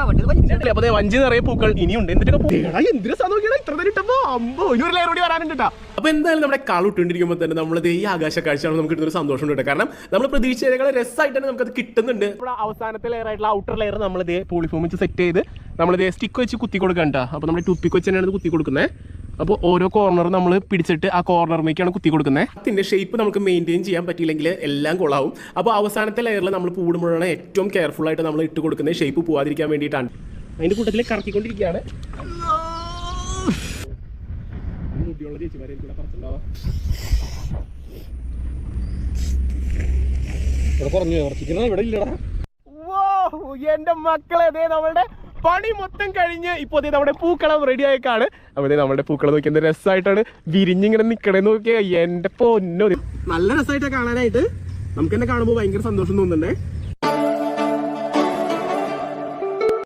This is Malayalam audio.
അപ്പൊ വഞ്ചി നിറയെ പൂക്കൾ ഇനിയുണ്ട്. എന്തിനൊക്കെ എന്തിനാ നോക്കിയാൽ ഇത്ര നേരം ഇട്ടപ്പോ അമ്പോ ഇനി ഒരു ലെയർ കൂടി വരാനുണ്ട്. അപ്പൊ എന്തായാലും നമ്മുടെ കാളിട്ടുകൊണ്ടിരിക്കുമ്പോൾ തന്നെ നമ്മളത് ഈ ആകാശ കാഴ്ചയാണ് നമുക്ക് കിട്ടുന്ന ഒരു സന്തോഷം ഉണ്ട്. കാരണം നമ്മൾ പ്രതീക്ഷകളെ രസമായിട്ട് തന്നെ നമുക്കത് കിട്ടുന്നുണ്ട്. അവസാനത്തെ ലെയർ ആയിട്ടുള്ള ഔട്ടർ ലെയർ നമ്മളിത് പോളിഫോം വെച്ച് സെറ്റ് ചെയ്ത് നമ്മളിത് സ്റ്റിക്ക് വെച്ച് കുത്തി കൊടുക്കണ്ട. അപ്പൊ നമ്മുടെ ടൂത്ത് പിക്ക് വെച്ച് തന്നെയാണ് കുത്തി കൊടുക്കുന്നത്. അപ്പോൾ ഓരോ കോർണർ നമ്മൾ പിടിച്ചിട്ട് ആ കോർണറിലേക്കാണ് കുത്തി കൊടുക്കുന്നത്. അതിൻ്റെ ഷേപ്പ് നമുക്ക് മെയിൻറ്റെയിൻ ചെയ്യാൻ പറ്റിയില്ലെങ്കിൽ എല്ലാം കൊള്ളാവും. അപ്പോൾ അവസാനത്തെ ലെയറിൽ നമ്മൾ പൂടുമ്പോഴാണ് ഏറ്റവും കെയർഫുൾ ആയിട്ട് നമ്മൾ ഇട്ട് കൊടുക്കുന്നത്, ഷേപ്പ് പോവാതിരിക്കാൻ വേണ്ടിയിട്ടാണ്. അതിൻ്റെ കൂട്ടത്തിൽ കറക്കിക്കൊണ്ടിരിക്കുകയാണ്. എന്റെ മക്കളെ നമ്മളുടെ പണി മൊത്തം കഴിഞ്ഞ് ഇപ്പോൾ നമ്മുടെ പൂക്കളം റെഡി ആയേക്കാണ്. അപ്പോൾ നമ്മുടെ പൂക്കളം നോക്കി എന്ത് രസമായിട്ടാണ് വിരിഞ്ഞിങ്ങനെ നിൽക്കണേന്ന് നോക്കിയാൽ എൻ്റെ പൊന്നോ നല്ല രസമായിട്ടാണ് കാണാനായിട്ട്. നമുക്ക് തന്നെ കാണുമ്പോൾ ഭയങ്കര സന്തോഷം തോന്നുന്നുണ്ടേ.